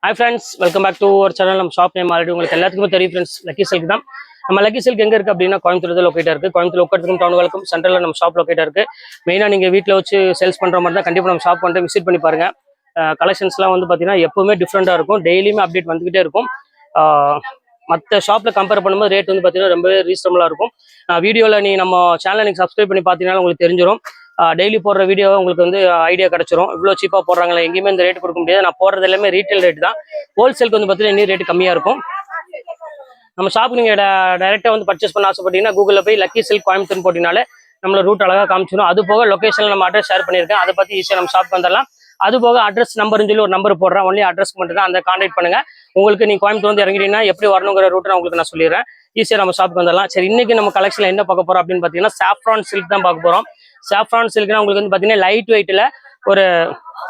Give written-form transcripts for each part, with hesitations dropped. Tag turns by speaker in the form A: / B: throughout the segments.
A: Hi friends, welcome back to our channel. நம்ம shop name already உங்களுக்கு எல்லாத்துக்குமே தெரியும் ஃப்ரெண்ட்ஸ். லக்கி சில்க் தான். நம்ம லக்கி சில்க் எங்க இருக்கு அப்படின்னா கோயம்புத்தூர் லொக்கேட்டா இருக்கு. கோயம்புத்தூர் லொக்கேட்டுக்கும் டவுனுக்கும் சென்டர்ல நம்ம ஷாப் லொக்கேட்டா இருக்கு. மெயினா நீங்க வீட்டில் வச்சு சேல்ஸ் பண்ற மாதிரி தான் கண்டிப்பா நம்ம ஷாப் வந்து விசிட் பண்ணி பாருங்க. கலெக்ஷன்ஸ்லாம் வந்து பார்த்தீங்கன்னா எப்பவுமே டிஃப்ரெண்டா இருக்கும். டெய்லியுமே அப்டேட் வந்துகிட்டே இருக்கும். மற்ற ஷாப்பில் கம்பேர் பண்ணும்போது ரேட் வந்து பார்த்தீங்கன்னா ரொம்பவே ரீசனபுளாக இருக்கும். வீடியோவில் நீ நம்ம சேனலை நீங்கள் சப்ஸ்கிரைப் பண்ணி பார்த்தீங்கன்னா உங்களுக்கு தெரிஞ்சிடும். டெய்லி போடுற வீடியோ உங்களுக்கு வந்து ஐடியா கிடச்சிரும். இவ்வளோ சீப்பாக போடுறாங்களே, எங்கேயுமே இந்த ரேட் கொடுக்க முடியாது. நான் போடுறது எல்லாமே ரீட்டைல் ரேட் தான். ஹோல்சேலுக்கு வந்து பார்த்தீங்கன்னா இன்னும் ரேட் கம்மியாக இருக்கும். நம்ம ஷாப்புக்கு நீங்கள் டைரெக்டாக வந்து பர்ச்சேஸ் பண்ண ஆசைப்பட்டீங்கன்னா கூகுளில் போய் லக்கி சில்க் கோயம்புத்தூர் போட்டினாலே நம்மளோட ரூட் அழகாக காமிச்சிடும். அது போக லொக்கேஷனில் நம்ம அட்ரஸ் ஷேர் பண்ணியிருக்கேன். அதை பற்றி ஈஸியாக நம்ம ஷாப்புக்கு வந்துடலாம். அது போக அட்ரஸ் நம்பர்னு சொல்லி ஒரு நம்பர் போடுறேன். ஒன்லி அட்ரஸ்க்கு மட்டும் தான் அந்த கான்டாக்ட் பண்ணுங்க. உங்களுக்கு நீ கோயம்புத்தூர் வந்து இறங்கிட்டீங்கன்னா எப்படி வரணுங்கிற ரூட்டை உங்களுக்கு நான் சொல்லிடுறேன். ஈஸியாக நம்ம ஷாப்புக்கு வந்துடலாம். சரி, இன்னைக்கு நம்ம கலெக்ஷன்ல என்ன பார்க்க போறோம் அப்படின்னு பார்த்தீங்கன்னா சாஃப்ரான் சில்க் தான் பார்க்க போறோம். சாஃப்ரான் சில்க்னா உங்களுக்கு வந்து பார்த்தீங்கன்னா லைட் வெயிட்ல ஒரு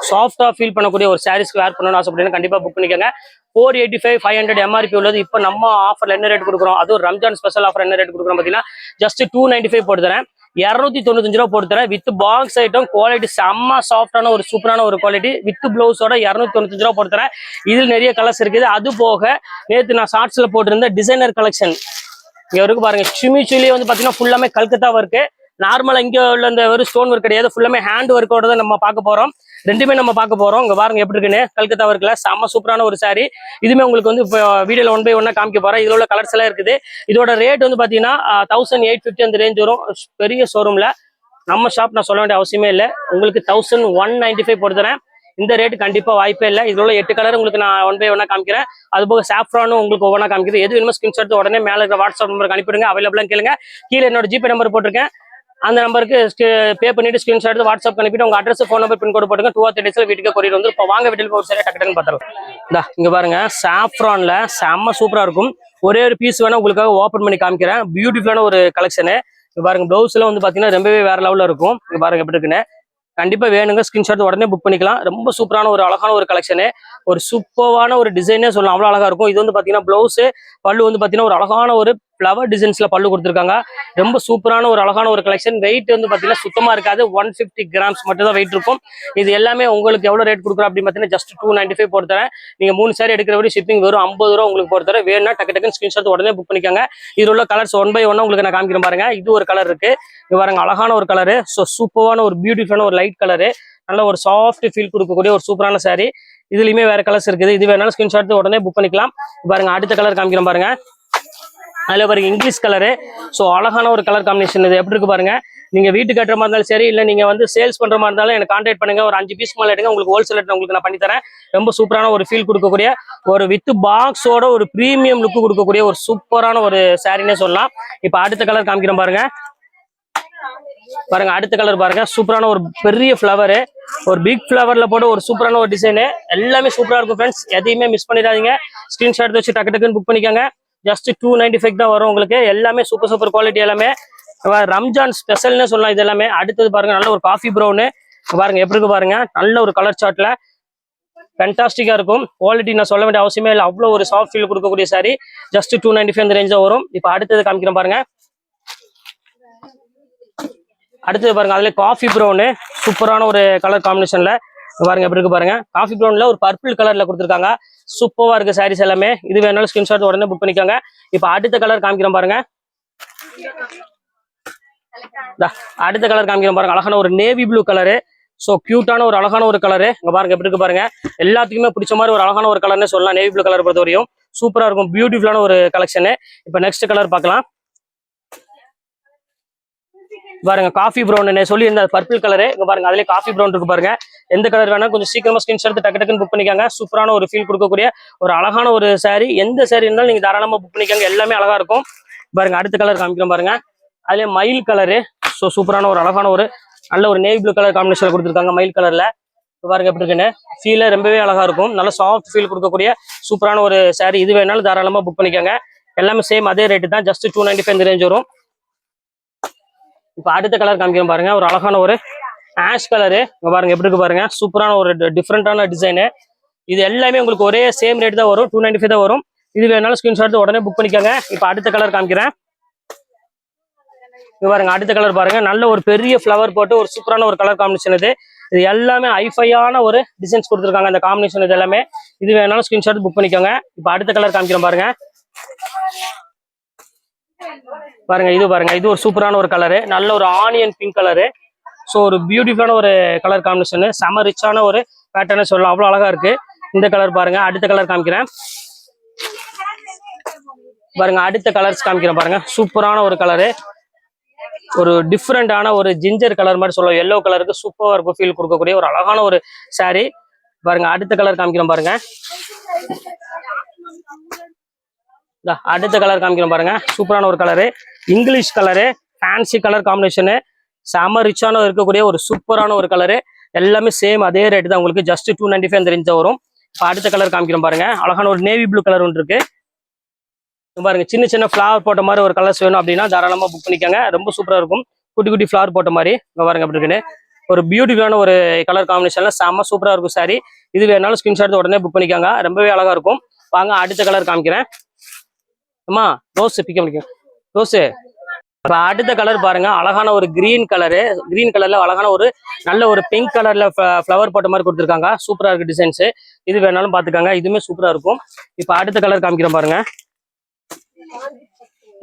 A: சாஃப்டா ஃபீல் பண்ணக்கூடிய ஒரு சாரீஸ்க்கு வேர் பண்ணணும்னு ஆசைப்பட்டீங்கன்னா கண்டிப்பா புக் பண்ணிக்கோங்க. 485 500 MRP உள்ளது. இப்போ நம்ம ஆஃபர்ல என்ன ரேட் கொடுக்குறோம், அதுவும் ரம்ஜான் ஸ்பெஷல் ஆஃபர் என்ன ரேட் கொடுக்குறோம் பார்த்தீங்கன்னா ஜஸ்ட் 295 போட்டு தரேன். 295 ரூபா போட்டு தரேன். வித் பாக்ஸ் ஐட்டம், குவாலிட்டி செம்ம சாஃப்டான ஒரு சூப்பரான ஒரு குவாலிட்டி வித் பிளவுஸோட 295 ரூபா போட்டு தரேன். இதில் நிறைய கலர்ஸ் இருக்குது. அது போக நேற்று நான் ஷார்ட்ஸ்ல போட்டிருந்த டிசைனர் கலெக்ஷன் இங்க இருக்கு பாருங்க. சிமிச்சுலேயே வந்து பாத்தீங்கன்னா ஃபுல்லாமே கல்கத்தா ஒர்க்கு. நார்மலா இங்க உள்ள இந்த ஒரு ஸ்டோன் ஒர்க் கிடையாது, ஃபுல்லாமே ஹேண்ட் ஒர்க்கோட தான் நம்ம பார்க்க போறோம். ரெண்டுமே நம்ம பார்க்க போறோம். இங்க பாருங்க எப்படி இருக்குன்னு. கல்கத்தா ஒர்க்ல செம்ம சூப்பரான ஒரு சாரி. இதுமே உங்களுக்கு வந்து வீடியோல 1 by 1 காமிக்க போறேன். இதுல உள்ள கலர்ஸ் எல்லாம் இருக்குது. இதோட ரேட் வந்து பாத்தீங்கன்னா 1850 அந்த ரேஞ்ச் வரும். பெரிய ஷோரூம்ல நம்ம ஷாப் நான் சொல்ல வேண்டிய அவசியமே இல்லை. உங்களுக்கு 1195 போட்டு தரேன். இந்த ரேட் கண்டிப்பா வாய்ப்பே இல்லை. இதுல உள்ள 8 கலர் உங்களுக்கு நான் 1 by 1 காமிக்கிறேன். அது போக சாஃப்ரானும் உங்களுக்கு ஒவ்வொன்றா காமிக்குது. எது வேணுமோ ஸ்கிரீன்ஷாட் எடுத்து உடனே மேல இருக்க வாட்ஸ்அப் நம்பருக்கு அனுப்பிடுங்க. அவைலபிளா கேளுங்க. கீழே என்னோட ஜிபே நம்பர் போட்டிருக்கேன். அந்த நம்பருக்கு பே பண்ணிட்டு ஸ்கிரீன்ஷாட் எடுத்து வாட்ஸ்அப் அனுப்பிட்டு உங்க address, phone number, pin code போட்டுங்க. 2 or 3 டேஸ்ல வீட்டுக்கு கொரியர் வந்து இப்போ வாங்க வீட்டுக்கு ஒரு சரியா டக்கு பார்த்துக்கலாம். இங்க பாருங்க, சாஃப்ரான்ல செம்ம சூப்பரா இருக்கும். ஒரே ஒரு பீஸ் வேணா உங்களுக்காக ஓப்பன் பண்ணி காமிக்கிறேன். பியூட்டிஃபுல்லான ஒரு கலெக்ஷனு. இங்க பாருங்க, பிளவுஸ் எல்லாம் வந்து பாத்தீங்கன்னா ரொம்பவே வேற லெவல்ல இருக்கும். இங்க பாருங்க எப்படி இருக்குன்னு. கண்டிப்பா வேணுங்க, ஸ்கிரீன்ஷாட் உடனே புக் பண்ணிக்கலாம். ரொம்ப சூப்பரான ஒரு அழகான ஒரு கலெக்ஷனு. ஒரு சூப்பரான ஒரு டிசைனே சொல்லலாம், அவ்வளவு அழகா இருக்கும். இது வந்து பாத்தீங்கன்னா பிளவுஸ், பல்லு வந்து பாத்தீங்கன்னா ஒரு அழகான ஒரு ஃப்ளவர் டிசைன்ஸ்ல பல்லு கொடுத்துருக்காங்க. ரொம்ப சூப்பரான ஒரு அழகான ஒரு கலெக்ஷன். வெயிட் வந்து பாத்தீங்கன்னா சுத்தமா இருக்காது. 150 கிராம்ஸ் மட்டும் தான் வெயிட் இருக்கும். இது எல்லாமே உங்களுக்கு எவ்வளவு ரேட் கொடுக்குறோம் அப்படின்னு பாத்தீங்கன்னா ஜஸ்ட் 295 போட்டு தரேன். நீங்க 3 சாரி எடுக்கிற வரை ஷிப்பிங் வெறும் 50 ரூபா உங்களுக்கு போட்டு தரேன். வேணும்னா டக்கு டக்குன்னு ஸ்கிரீன்ஷாட் உடனே புக் பண்ணிக்கோங்க. இதுல உள்ள கலர்ஸ் 1 by 1 உங்களுக்கு நான் காமிக்கிறேன் பாருங்க. இது ஒரு கலர் இருக்கு. இது பாருங்க, அழகான ஒரு கலரு. ஸோ சூப்பரான ஒரு பியூட்டிஃபுல்லான ஒரு லைட் கலரு. நல்ல ஒரு சாஃப்ட் ஃபீல் கொடுக்கக்கூடிய ஒரு சூப்பரான சாரி. இதுலயுமே வேற கலர்ஸ் இருக்குது. இது வேணாலும் ஸ்கிரீன்ஷாட் உடனே புக் பண்ணிக்கலாம். பாருங்க, அடுத்த கலர் காமிக்கிறேன் பாருங்க. அதுல பாருங்க இங்கிலீஷ் கலரு. ஸோ அழகான ஒரு கலர் காம்பினேஷன். இது எப்படி இருக்கு பாருங்க. நீங்க வீட்டு கட்டுற மாதிரி இருந்தாலும் சரி, இல்ல நீங்க வந்து சேல்ஸ் பண்ற மாதிரி இருந்தாலும் எனக்கு கான்டாக்ட் பண்ணுங்க. ஒரு 5 பீஸ் மேல எடுங்க, உங்களுக்கு ஹோல்சேல் ரேட் உங்களுக்கு நான் பண்ணி தரேன். ரொம்ப சூப்பரான ஒரு ஃபீல் கொடுக்கக்கூடிய ஒரு வித் பாக்ஸோட ஒரு பிரீமியம் லுக் கொடுக்கக்கூடிய ஒரு சூப்பரான ஒரு சாரினே சொல்லலாம். இப்ப அடுத்த கலர் காமிக்கிறேன் பாருங்க. பாருங்க, அடுத்த கலர் பாருங்க. சூப்பரான ஒரு பெரிய ஃபிளவரு, ஒரு பிக் ஃபிளவர்ல போட்டு ஒரு சூப்பரான ஒரு டிசைனு. எல்லாமே சூப்பரா இருக்கும் ஃப்ரெண்ட்ஸ். எதையுமே மிஸ் பண்ணிடாதீங்க. ஸ்கிரீன்ஷாட் வச்சு டக்கு டக்குன்னு புக் பண்ணிக்கோங்க. ஜஸ்ட் 295 தான் வரும் உங்களுக்கு. எல்லாமே சூப்பர் குவாலிட்டி. எல்லாமே ரம்ஜான் ஸ்பெஷல்னு சொல்லலாம் இது எல்லாமே. அடுத்தது பாருங்க, நல்ல ஒரு காஃபி ப்ரௌனு. பாருங்க எப்படி இருக்கு பாருங்க. நல்ல ஒரு கலர் சார்ட்ல ஃபேண்டாஸ்டிக்கா இருக்கும். குவாலிட்டி நான் சொல்ல வேண்டிய அவசியமே இல்லை. அவ்வளோ ஒரு சாஃப்ட் ஃபீல் கொடுக்கக்கூடிய சாரி. ஜஸ்ட் 295 அந்த ரேஞ்ச் தான் வரும். இப்போ அடுத்தது காமிக்கிறேன் பாருங்க. அடுத்தது பாருங்க, அதுல காஃபி ப்ரௌனு சூப்பரான ஒரு கலர் காம்பினேஷன்ல பாருங்க எப்படி இருக்கு பாருங்க. காஃபி ப்ரௌன்ல ஒரு பர்பிள் கலர்ல கொடுத்துருக்காங்க. சூப்பரா இருக்கு சாரீஸ் எல்லாமே. இது வேணாலும் ஸ்கிரீன்ஷாட் உடனே புக் பண்ணிக்கோங்க. இப்ப அடுத்த கலர் காமிக்கிறேன் பாருங்க. அடுத்த கலர் காமிக்கிறேன் பாருங்க. அழகான ஒரு நேவி ப்ளூ கலரு. ஸோ கியூட்டான ஒரு அழகான ஒரு கலரு. இங்க பாருங்க எப்படி இருக்கு பாருங்க. எல்லாத்துக்குமே பிடிச்ச மாதிரி ஒரு அழகான ஒரு கலர்னே சொல்லலாம். நேவி ப்ளூ கலர் பொறுத்த வரையும் சூப்பரா இருக்கும். பியூட்டிஃபுல்லான ஒரு கலெக்ஷனு. இப்ப நெக்ஸ்ட் கலர் பார்க்கலாம் பாருங்க. காஃபி ப்ரௌன் சொல்லி இந்த பர்பிள் கலரு. இங்க பாருங்க, அதுல காஃபி ப்ரௌன் இருக்கு பாருங்க. எந்த கலர் வேணா கொஞ்சம் சீக்கிரமா ஸ்கிரீன்ஷாட் எடுத்து டக்கு டக்குன்னு புக் பண்ணிக்கோங்க. சூப்பரான ஒரு ஃபீல் கொடுக்கக்கூடிய ஒரு அழகான ஒரு சாரி. எந்த சாரி இருந்தாலும் நீங்க தாராளமா புக் பண்ணிக்கோங்க. எல்லாமே அழகா இருக்கும். பாருங்க, அடுத்த கலர் காமிக்கிறோம் பாருங்க. அதுல மயில் கலரு. ஸோ சூப்பரான ஒரு அழகான ஒரு நல்ல ஒரு நேவி ப்ளூ கலர் காம்பினேஷன்ல கொடுத்துருக்காங்க. மயில் கலர்ல பாருங்க எப்படி இருக்குன்னு. ஃபீல ரொம்பவே அழகா இருக்கும். நல்ல சாஃப்ட் ஃபீல் கொடுக்கக்கூடிய சூப்பரான ஒரு சாரி. இது வேணாலும் தாராளமா புக் பண்ணிக்கோங்க. எல்லாமே சேம் அதே ரேட்டு தான். ஜஸ்ட் 295 இந்த ரேஞ்ச் வரும். இப்ப அடுத்த கலர் காமிக்கிறோம் பாருங்க. ஒரு அழகான ஒரு ஆஷ் கலரு. இங்க பாருங்க எப்படி இருக்கு பாருங்க. சூப்பரான ஒரு டிஃப்ரெண்டான டிசைனு. இது எல்லாமே உங்களுக்கு ஒரே சேம் ரேட் தான் வரும். 295 தான் வரும். இது வேணாலும் ஸ்கிரீன்ஷாட் உடனே புக் பண்ணிக்கோங்க. இப்ப அடுத்த கலர் காமிக்கிறேன். இங்க பாருங்க, அடுத்த கலர் பாருங்க. நல்ல ஒரு பெரிய ஃபிளவர் போட்டு ஒரு சூப்பரான ஒரு கலர் காம்பினேஷன். இது இது எல்லாமே ஐஃபையான ஒரு டிசைன்ஸ் கொடுத்துருக்காங்க. அந்த காம்பினேஷன் இது எல்லாமே. இது வேணாலும் ஸ்கிரீன்ஷாட் புக் பண்ணிக்கோங்க. இப்போ அடுத்த கலர் காமிக்கிறோம் பாருங்க. பாருங்க இது பாருங்க, இது ஒரு சூப்பரான ஒரு கலரு, நல்ல ஒரு ஆனியன் பிங்க் கலரு. ஸோ ஒரு பியூட்டிஃபுல்லான ஒரு கலர் காம்பினேஷனு, செம ரிச்சான ஒரு பேட்டர்னு சொல்லலாம். அவ்வளோ அழகா இருக்கு இந்த கலர். பாருங்க அடுத்த கலர் காமிக்கிறேன் பாருங்க. அடுத்த கலர்ஸ் காமிக்கிறேன் பாருங்க. சூப்பரான ஒரு கலரு, ஒரு டிஃப்ரெண்டான ஒரு ஜிஞ்சர் கலர் மாதிரி சொல்லுவோம். எல்லோ கலருக்கு சூப்பராக இருக்கும், ஃபீல் கொடுக்கக்கூடிய ஒரு அழகான ஒரு சாரீ. பாருங்க அடுத்த கலர் காமிக்கிறோம் பாருங்க. அடுத்த கலர் காமிக்கிறோம் பாருங்க. சூப்பரான ஒரு colour, English colour, fancy colour combination, செம ரிச்சான இருக்கக்கூடிய ஒரு சூப்பரான ஒரு கலரு. எல்லாமே சேம் அதே ரேட் தான் உங்களுக்கு, ஜஸ்ட் 295 அந்த ரேஞ்ச் வரும். இப்போ அடுத்த கலர் காமிக்கிறோம் பாருங்க. அழகான ஒரு நேவி ப்ளூ கலர் ஒன்று இருக்கு பாருங்க. சின்ன சின்ன ஃபிளவர் போட்ட மாதிரி ஒரு கலர்ஸ் வேணும் அப்படின்னா தாராளமா புக் பண்ணிக்கோங்க. ரொம்ப சூப்பரா இருக்கும், குட்டி குட்டி ஃபிளவர் போட்ட மாதிரி. இங்க பாருங்க அப்படி இருக்குன்னு ஒரு பியூட்டிஃபுல்லான ஒரு கலர் காம்பினேஷன்ல செம்ம சூப்பரா இருக்கும் சாரி. இது வேணாலும் ஸ்கிரீன்ஷாட் உடனே புக் பண்ணிக்கோங்க, ரொம்பவே அழகா இருக்கும். வாங்க அடுத்த கலர் காமிக்கிறேன். அம்மா ரோஸ் பிக்க முடியும் ரோஸு. இப்போ அடுத்த கலர் பாருங்க, அழகான ஒரு கிரீன் கலரு. கிரீன் கலர்ல அழகான ஒரு நல்ல ஒரு பிங்க் கலர்ல ஃபிளவர் போட்ட மாதிரி கொடுத்துருக்காங்க. சூப்பரா இருக்கு டிசைன்ஸ். இது வேணாலும் பாத்துக்காங்க, இதுவுமே சூப்பரா இருக்கும். இப்போ அடுத்த கலர் காமிக்கிறேன் பாருங்க.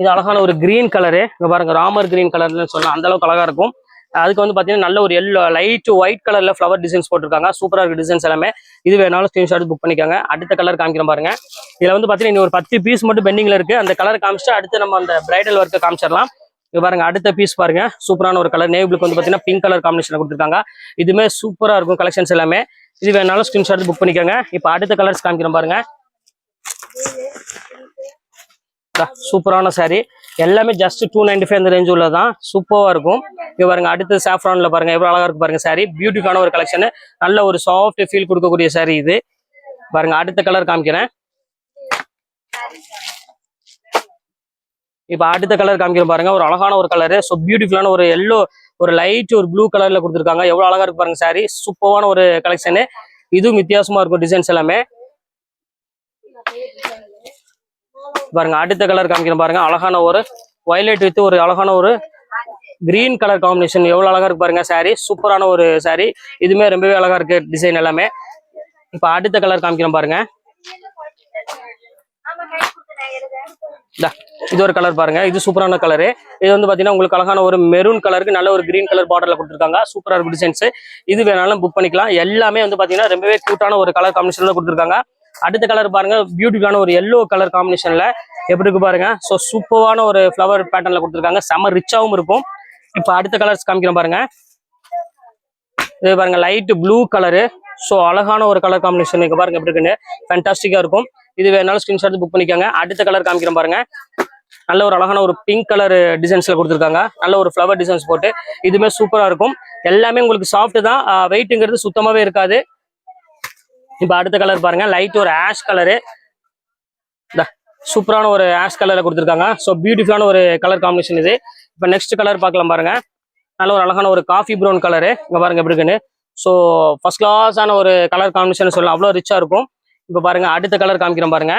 A: இது அழகான ஒரு கிரீன் கலரு. இங்க பாருங்க, ராமர் கிரீன் கலர்னு சொல்லலாம், அந்த அளவுக்கு அழகா இருக்கும். அதுக்கு வந்து பாத்தீங்கன்னா நல்ல ஒரு எல்லோ லைட் ஒயிட் கலர்ல ஃபிளவர் டிசைன்ஸ் போட்டிருக்காங்க. சூப்பரா இருக்கு டிசைன்ஸ் எல்லாமே. இது வேணாலும் ஸ்கிரீன்ஷாட் புக் பண்ணிக்கோங்க. அடுத்த கலர் காமிக்கிறேன் பாருங்க. இதுல வந்து பாத்தீங்கன்னா இன்னும் ஒரு 10 பீஸ் மட்டும் பெண்டிங்ல இருக்கு. அந்த கலர் காமிச்சிட்டு அடுத்து நம்ம அந்த பிரைடல் ஒர்க்கை காமிச்சிடலாம். இது பாருங்க அடுத்த பீஸ் பாருங்க. சூப்பரான ஒரு கலர், நேவி ப்ளூக்கு வந்து பாத்தீங்கன்னா பிங்க் கலர் காம்பினேஷன் கொடுத்துருக்காங்க. இதுமே சூப்பரா இருக்கும் கலெக்ஷன்ஸ் எல்லாமே. இது வேணாலும் ஸ்கிரீன்ஷாட் புக் பண்ணிக்கோங்க. இப்போ அடுத்த கலர்ஸ் காமிக்கிறேன் பாருங்க. சூப்பரான சாரி, எல்லாமே ஜஸ்ட் 295 அந்த ரேஞ்ச் உள்ளதான். சூப்பரா இருக்கும். இங்க பாருங்க அடுத்து சாஃப்ரான்ல பாருங்க எவ்வளவு அழகா இருக்கு பாருங்க சாரி. பியூட்டிஃபுல்லான ஒரு கலெக்ஷன், நல்ல ஒரு சாஃப்ட் ஃபீல் கொடுக்கக்கூடிய சாரி இது. பாருங்க அடுத்த கலர் காமிக்கிறேன். இப்ப அடுத்த கலர் காமிக்கிறேன் பாருங்க. ஒரு அழகான ஒரு கலரு, ஸோ பியூட்டிஃபுல்லான ஒரு எல்லோ, ஒரு லைட் ஒரு ப்ளூ கலர்ல கொடுத்துருக்காங்க. எவ்வளவு அழகா இருக்கு பாருங்க சாரி. சூப்பரான ஒரு கலெக்ஷனு, இதுவும் வித்தியாசமா இருக்கும் டிசைன்ஸ் எல்லாமே. பாருங்க அடுத்த கலர் காமிக்கிறேன் பாருங்க. அழகான ஒரு வயலட் வித் ஒரு அழகான ஒரு கிரீன் கலர் காம்பினேஷன். எவ்வளவு அழகா இருக்கு பாருங்க சாரி. சூப்பரான ஒரு சாரி, இதுவுமே ரொம்பவே அழகா இருக்கு டிசைன் எல்லாமே. இப்ப அடுத்த கலர் காமிக்கிறேன் பாருங்க. இது ஒரு கலர் பாருங்க, இது சூப்பரான கலரு. இது வந்து பாத்தீங்கன்னா உங்களுக்கு அழகான ஒரு மெரூன் கலருக்கு நல்ல ஒரு கிரீன் கலர் பார்டர்ல கொடுத்துருக்காங்க. சூப்பரா இருக்கு டிசைன்ஸ். இது வேணாலும் புக் பண்ணிக்கலாம். எல்லாமே வந்து பாத்தீங்கன்னா ரொம்பவே கியூட்டான ஒரு கலர் காம்பினேஷன்ல கொடுத்துருக்காங்க. அடுத்த கலர் பாருங்க, பியூட்டிஃபுல்லான ஒரு எல்லோ கலர் காம்பினேஷன்ல எப்படி இருக்கு பாருங்க. ஸோ சூப்பரான ஒரு ஃபிளவர் பேட்டர்ன்ல கொடுத்துருக்காங்க, செம ரிச்சாவும் இருக்கும். இப்போ அடுத்த கலர்ஸ் காமிக்கிறேன் பாருங்க. இது பாருங்க லைட் ப்ளூ கலரு, ஸோ அழகான ஒரு கலர் காம்பினேஷன். இங்க பாருங்க எப்படி இருக்குன்னு, ஃபேண்டாஸ்டிக்கா இருக்கும். இது வேணாலும் ஸ்கிரீன்ஷாட் புக் பண்ணிக்கோங்க. அடுத்த கலர் காமிக்கிறேன் பாருங்க. நல்ல ஒரு அழகான ஒரு பிங்க் கலர் டிசைன்ஸ்ல கொடுத்துருக்காங்க, நல்ல ஒரு ஃபிளவர் டிசைன்ஸ் போட்டு. இதுவுமே சூப்பரா இருக்கும். எல்லாமே உங்களுக்கு சாஃப்ட் தான், வெயிட்டுங்கிறது சுத்தமாவே இருக்காது. இப்ப அடுத்த கலர் பாருங்க, லைட் ஒரு ஆஷ் கலரு, சூப்பரான ஒரு ஆஷ் கலர்ல கொடுத்துருக்காங்க. ஸோ பியூட்டிஃபுல்லான ஒரு கலர் காம்பினேஷன் இது. இப்ப நெக்ஸ்ட் கலர் பார்க்கலாம் பாருங்க. நல்ல ஒரு அழகான ஒரு காஃபி ப்ரௌன் கலரு. இங்க பாருங்க எப்படி இருக்குன்னு. ஸோ ஃபர்ஸ்ட் கிளாஸான ஒரு கலர் காம்பினேஷன் சொல்லலாம், அவ்வளோ ரிச்சா இருக்கும். இப்ப பாருங்க அடுத்த கலர் காமிக்கிறேன் பாருங்க.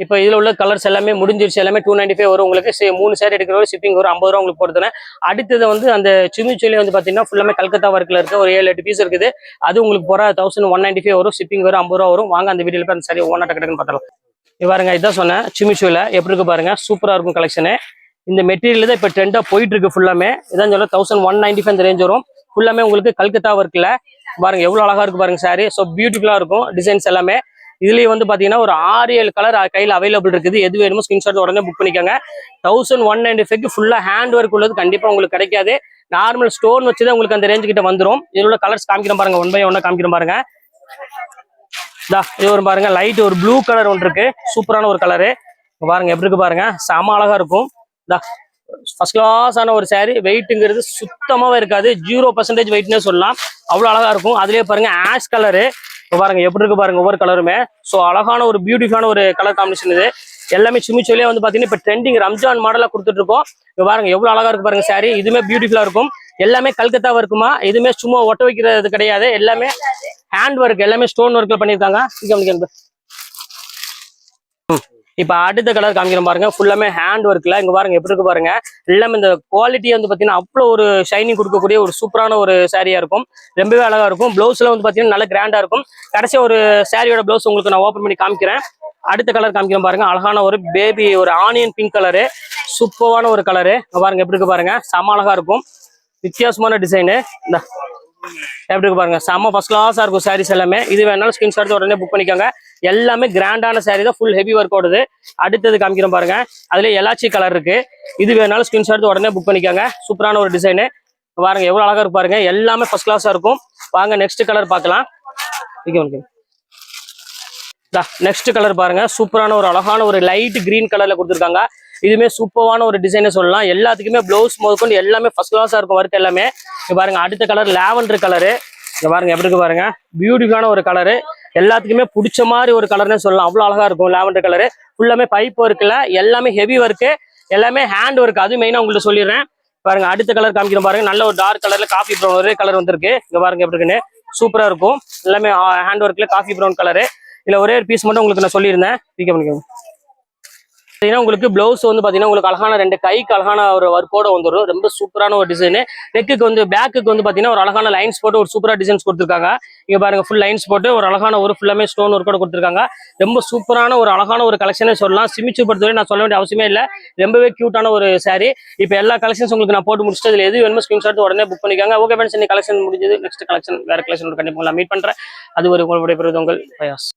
A: இப்போ இதுல உள்ள கலர்ஸ் எல்லாமே முடிஞ்சிருச்சு. எல்லாமே 295 வரும் உங்களுக்கு. 3 சேர் எடுக்கிற ஷிப்பிங் ஒரு 50 ரூபா உங்களுக்கு போடுறதுன்னு. அடுத்தது வந்து அந்த சிமிச்சோலி வந்து பாத்தீங்கன்னா ஃபுல்லாமே கல்கத்தா ஒர்க்ல இருக்கு. ஒரு 7-8 பீஸ் இருக்குது. அது உங்களுக்கு போற 1195 வரும். ஷிப்பிங் வரும் 50 ரூபா வரும். வாங்க அந்த வீடியோல போய் அந்த சரி ஓனா டக்குன்னு பார்த்தலாம். பாருங்க இதான் சொன்னேன், சிமிச்சோல எப்படி இருக்கு பாருங்க. சூப்பரா இருக்கும் கலெக்ஷனு. இந்த மெட்டீரியல் தான் இப்போ ட்ரெண்டா போயிட்டு இருக்கு ஃபுல்லாமே. இதான் சொல்ல 1195 இந்த ரேஞ்ச் வரும். ஃபுல்லாமே உங்களுக்கு கல்கத்தா ஒர்க்ல பாருங்க எவ்வளவு அழகா இருக்கு பாருங்க சாரி. ஸோ பியூட்டிஃபுல்லா இருக்கும் டிசைன்ஸ் எல்லாமே. இதுலயே வந்து பாத்தீங்கன்னா ஒரு 6-7 கலர் கையில அவைலபிள் இருக்குது. எது வேணுமோ ஸ்கிரீன்ஷாட் உடனே புக் பண்ணிக்கோங்க. 1195 ஃபுல்லா ஹேண்ட் ஒர்க் உள்ளது கண்டிப்பா உங்களுக்கு கிடைக்காது. நார்மல் ஸ்டோன் வச்சுதான் உங்களுக்கு அந்த ரேஞ்சு கிட்ட வந்துடும். இதுல உள்ள கலர்ஸ் காமிக்கிறேன் பாருங்க, 1 by 1 காமிக்கிறேன் பாருங்க. இது ஒரு பாருங்க லைட் ஒரு ப்ளூ கலர் ஒன்று இருக்கு, சூப்பரான ஒரு கலரு. பாருங்க எப்படி இருக்கு பாருங்க, செம அழகா இருக்கும். ஃபர்ஸ்ட் கிளாஸ் ஆன ஒரு சாரி. வெயிட்டுங்கிறது சுத்தமாவே இருக்காது, 0% வெயிட்னே சொல்லலாம். அவ்வளவு அழகா இருக்கும். அதுலயே பாருங்க ஆஷ் கலரு. பாருங்க எப்படி இருக்கு பாருங்க ஒவ்வொரு கலருமே. ஸோ அழகான ஒரு பியூட்டிஃபுல்லான ஒரு கலர் காம்பினேஷன் இது. எல்லாமே சிமிச்சோலியே வந்து பாத்தீங்கன்னா இப்போ ட்ரெண்டிங் ரம்ஜான் மாடலா கொடுத்துட்டு இருக்கோம். இங்க பாருங்க எவ்வளவு அழகா இருக்கு பாருங்க சாரி. இதுவுமே பியூட்டிஃபுல்லா இருக்கும். எல்லாமே கல்கத்தாவா இருக்குமா, இதுவுமே சும்மா ஒட்ட வைக்கிறது கிடையாது. எல்லாமே ஹேண்ட் ஒர்க், எல்லாமே ஸ்டோன் ஒர்க்ல பண்ணியிருக்காங்க. இப்போ அடுத்த கலர் காமிக்கிறோம் பாருங்க, ஃபுல்லாமே ஹேண்ட் ஒர்க்ல. இங்க பாருங்க எப்படி இருக்கு பாருங்க. எல்லாமே இந்த குவாலிட்டி வந்து பாத்தீங்கன்னா அவ்வளோ ஒரு ஷைனிங் கொடுக்கக்கூடிய ஒரு சூப்பரான ஒரு சாரியா இருக்கும். ரொம்பவே அழகா இருக்கும். பிளவுஸ்ல வந்து பாத்தீங்கன்னா நல்ல கிராண்டா இருக்கும். கடைசியா ஒரு சாரியோட பிளவுஸ் உங்களுக்கு நான் ஓப்பன் பண்ணி காமிக்கிறேன். அடுத்த கலர் காமிக்கிறோம் பாருங்க, அழகான ஒரு பேபி ஒரு ஆனியன் பிங்க் கலரு, சூப்பரான ஒரு கலரு. பாருங்க எப்படி இருக்கு பாருங்க, செம அழகா இருக்கும். வித்தியாசமான டிசைனு. இந்த எப்படி இருக்கு பாருங்க, செம்ம ஃபர்ஸ்ட் கிளாஸா இருக்கும் சாரீஸ் எல்லாமே. இது வேணாலும் ஸ்கிரீன்ஷாட் உடனே புக் பண்ணிக்கோங்க. எல்லாமே கிராண்டான சாரீ தான், ஃபுல் ஹெவி ஒர்க் ஓடுது. அடுத்தது காமிக்கிறோம் பாருங்க, அதுல எலாச்சி கலர் இருக்கு. இது வேணாலும் ஸ்கிரீன்ஷாட் உடனே புக் பண்ணிக்கோங்க. சூப்பரான ஒரு டிசைனு. பாருங்க எவ்வளவு அழகா இருக்கு பாருங்க, எல்லாமே ஃபர்ஸ்ட் கிளாஸா இருக்கும். வாங்க நெக்ஸ்ட் கலர் பார்க்கலாம். நெக்ஸ்ட் கலர் பாருங்க, சூப்பரான ஒரு அழகான ஒரு லைட் கிரீன் கலர்ல கொடுத்துருக்காங்க. இதுவுமே சூப்பரான ஒரு டிசைனை சொல்லலாம். எல்லாத்துக்குமே பிளவுஸ் முதற்கொண்டு எல்லாமே ஃபர்ஸ்ட் கிளாஸா இருக்கும் ஒர்க் எல்லாமே. இங்க பாருங்க அடுத்த கலர் லாவெண்டர் கலரு. இங்க பாருங்க எப்படி இருக்கு பாருங்க, பியூட்டிஃபுல்லான ஒரு கலரு. எல்லாத்துக்குமே பிடிச்ச மாதிரி ஒரு கலர்னே சொல்லலாம். அவ்வளவு அழகா இருக்கும் லாவெண்டர் கலரு. ஃபுல்லாமே பைப் ஒர்க்ல, எல்லாமே ஹெவி ஒர்க்கு, எல்லாமே ஹேண்ட் ஒர்க். அது மெயினா உங்களுக்கு சொல்லிடுறேன். பாருங்க அடுத்த கலர் காமிக்கிறோம் பாருங்க, நல்ல ஒரு டார்க் கலர்ல காஃபி ப்ரௌன் ஒரே கலர் வந்திருக்கு. இங்க பாருங்க எப்படி இருக்குன்னு, சூப்பரா இருக்கும். எல்லாமே ஹேண்ட் ஒர்க்ல காஃபி ப்ரௌன் கலரு. இல்ல ஒரே ஒரு பீஸ் மட்டும் உங்களுக்கு நான் சொல்லியிருந்தேன். உங்களுக்கு பிளவுஸ் வந்து பாத்தீங்கன்னா உங்களுக்கு அழகான 2 கைக்கு அழகான ஒரு ஒர்க்கோட வந்துடும். ரொம்ப சூப்பரான ஒரு டிசைன். நெக்குக்கு வந்து பேக்குக்கு வந்து பாத்தீங்கன்னா ஒரு அழகான லைன்ஸ் போட்டு ஒரு சூப்பரா டிசைன்ஸ் கொடுத்துருக்காங்க. இங்க பாருங்க ஃபுல் லைன்ஸ் போட்டு ஒரு அழகான ஒரு ஃபுல்லாமே ஸ்டோன் ஒர்க்கோட கொடுத்துருக்காங்க. ரொம்ப சூப்பரான ஒரு அழகான ஒரு கலெக்ஷனே சொல்லலாம். சிமிச்சு பொறுத்தவரை நான் சொல்ல வேண்டிய அவசியமே இல்லை. ரொம்பவே கியூட்டான ஒரு சாரி. இப்போ எல்லா கலெக்ஷன்ஸ் உங்களுக்கு நான் போட்டு முடிச்சுட்டு இதுல எது வேணுமோ ஸ்கிரீன்ஷாட் உடனே புக் பண்ணிக்காங்க. ஓகே ஃப்ரெண்ட்ஸ், இன்னைக்கு கலெக்ஷன் முடிஞ்சது. நெக்ஸ்ட் கலெக்ஷன் வேற கலெக்ஷன் கண்டிப்பா நான் மீட் பண்றேன். அது ஒரு உங்களுடைய உங்கள் பயாஸ்.